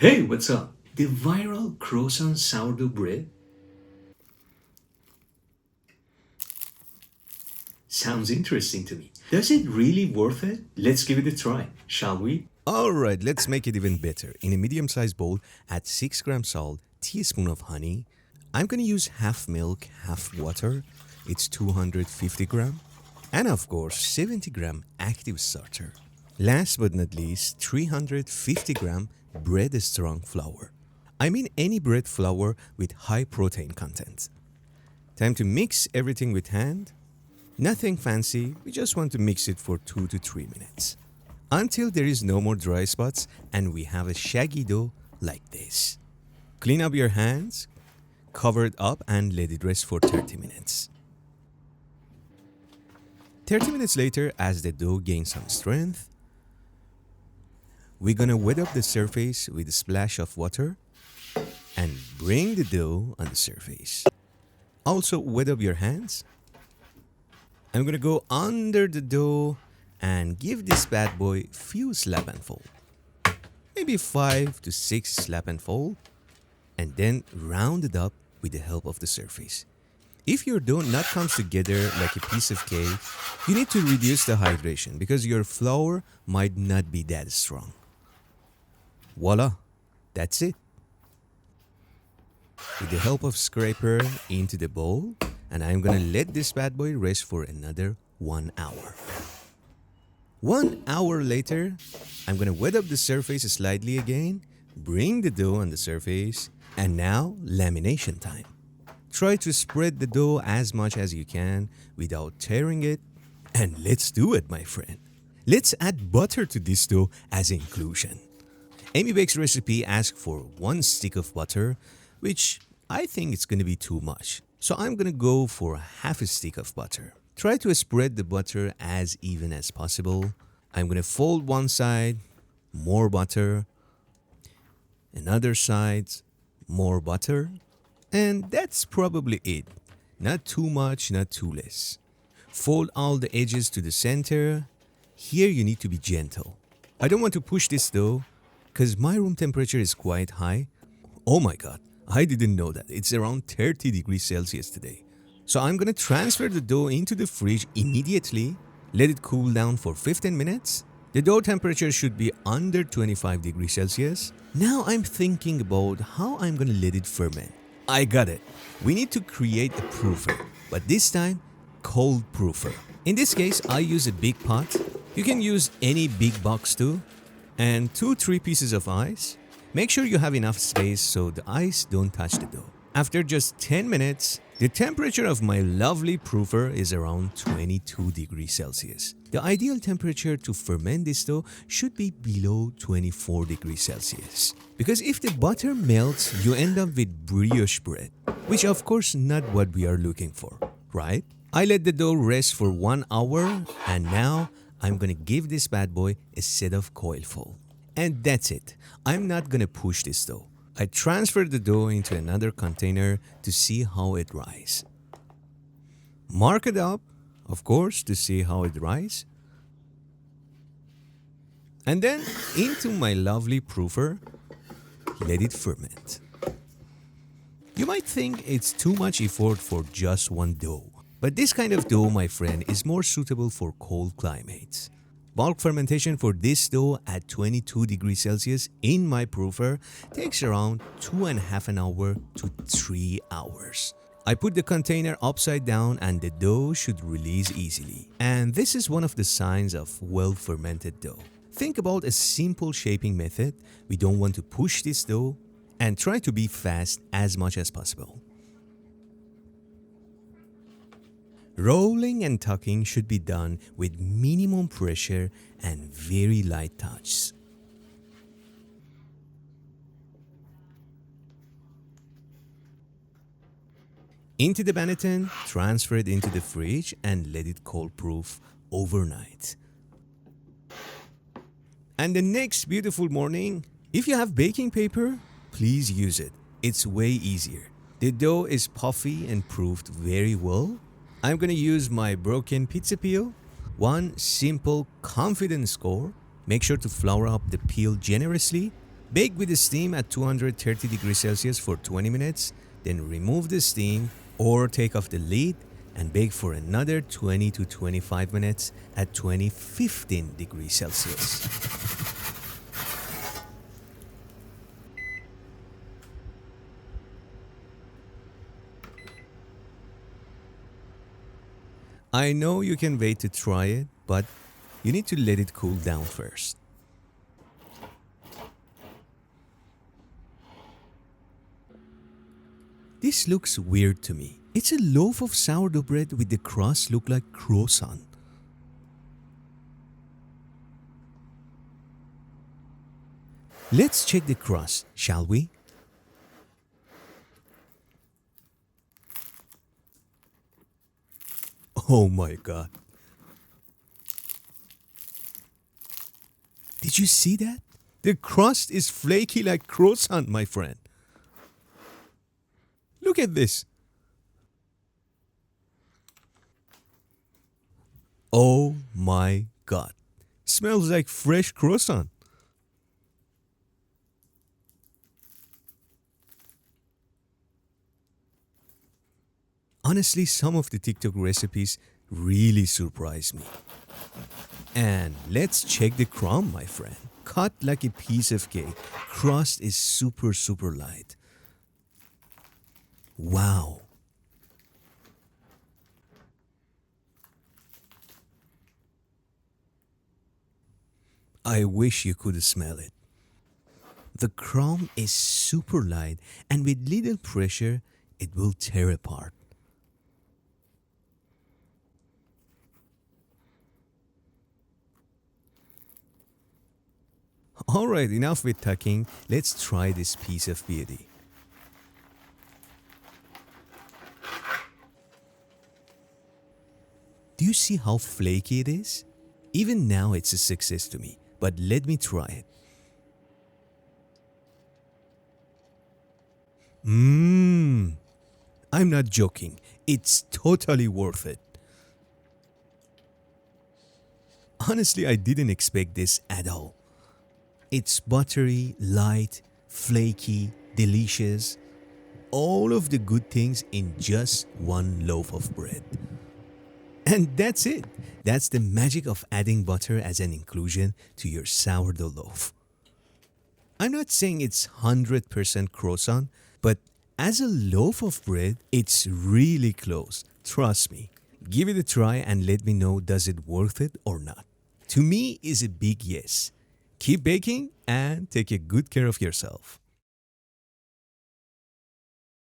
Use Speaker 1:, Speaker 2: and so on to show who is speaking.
Speaker 1: Hey, what's up? The viral croissant sourdough bread sounds interesting to me. Does it really worth it? Let's give it a try, shall we?
Speaker 2: Alright, let's make it even better. In a medium sized bowl, add 6 grams salt, teaspoon of honey. I'm gonna use half milk, half water. It's 250 gram. And of course, 70 gram active starter. Last but not least, 350 gram bread strong flour. I mean any bread flour with high protein content. Time to mix everything with hand. Nothing fancy, we just want to mix it for 2 to 3 minutes. Until there is no more dry spots and we have a shaggy dough like this. Clean up your hands, cover it up and let it rest for 30 minutes. 30 minutes later, as the dough gains some strength, we're gonna wet up the surface with a splash of water and bring the dough on the surface. Also wet up your hands. I'm gonna go under the dough and give this bad boy few slap and fold. Maybe 5 to 6 slap and fold, and then round it up with the help of the surface. If your dough not comes together like a piece of cake, you need to reduce the hydration because your flour might not be that strong. Voila, that's it. With the help of scraper into the bowl, and I'm gonna let this bad boy rest for another 1 hour. 1 hour later, I'm gonna wet up the surface slightly again, bring the dough on the surface, and now lamination time. Try to spread the dough as much as you can without tearing it, and let's do it, my friend. Let's add butter to this dough as inclusion. Amy Bake's recipe asks for 1 stick of butter, which I think it's gonna be too much. So I'm gonna go for half a stick of butter. Try to spread the butter as even as possible. I'm gonna fold one side, more butter, another side, more butter, and that's probably it. Not too much, not too less. Fold all the edges to the center. Here you need to be gentle. I don't want to push this dough because my room temperature is quite high. Oh my god, I didn't know that. It's around 30 degrees Celsius today. So I'm gonna transfer the dough into the fridge immediately. Let it cool down for 15 minutes. The dough temperature should be under 25 degrees Celsius. Now I'm thinking about how I'm gonna let it ferment. I got it. We need to create a proofer, but this time, cold proofer. In this case, I use a big pot. You can use any big box too. And 2-3 pieces of ice. Make sure you have enough space so the ice don't touch the dough. After just 10 minutes, the temperature of my lovely proofer is around 22 degrees Celsius. The ideal temperature to ferment this dough should be below 24 degrees Celsius. Because if the butter melts, you end up with brioche bread, which of course not what we are looking for, right? I let the dough rest for 1 hour and now I'm gonna give this bad boy a set of coil fold. And that's it. I'm not gonna push this dough. I transfer the dough into another container to see how it rises. Mark it up, of course, to see how it rises. And then into my lovely proofer, let it ferment. You might think it's too much effort for just one dough. But this kind of dough, my friend, is more suitable for cold climates. Bulk fermentation for this dough at 22 degrees Celsius in my proofer takes around 2.5 hours to 3 hours. I put the container upside down and the dough should release easily. And this is one of the signs of well-fermented dough. Think about a simple shaping method. We don't want to push this dough and try to be fast as much as possible. Rolling and tucking should be done with minimum pressure and very light touches. Into the Banneton, transfer it into the fridge and let it cold proof overnight. And the next beautiful morning, if you have baking paper, please use it. It's way easier. The dough is puffy and proofed very well. I'm gonna use my broken pizza peel. One simple confidence score. Make sure to flour up the peel generously. Bake with the steam at 230 degrees Celsius for 20 minutes, then remove the steam or take off the lid and bake for another 20 to 25 minutes at 15 degrees Celsius. I know you can wait to try it, but you need to let it cool down first. This looks weird to me. It's a loaf of sourdough bread with the crust look like croissant. Let's check the crust, shall we? Oh my god. Did you see that? The crust is flaky like croissant, my friend. Look at this. Oh my god. Smells like fresh croissant. Honestly, some of the TikTok recipes really surprise me. And let's check the crumb, my friend. Cut like a piece of cake. Crust is super light. Wow. I wish you could smell it. The crumb is super light and with little pressure, it will tear apart. Alright, enough with talking. Let's try this piece of beauty. Do you see how flaky it is? Even now it's a success to me, but let me try it. I'm not joking. It's totally worth it. Honestly, I didn't expect this at all. It's buttery, light, flaky, delicious. All of the good things in just one loaf of bread. And that's it. That's the magic of adding butter as an inclusion to your sourdough loaf. I'm not saying it's 100% croissant, but as a loaf of bread, it's really close. Trust me. Give it a try and let me know, does it worth it or not? To me, is a big yes. Keep baking and take a good care of yourself.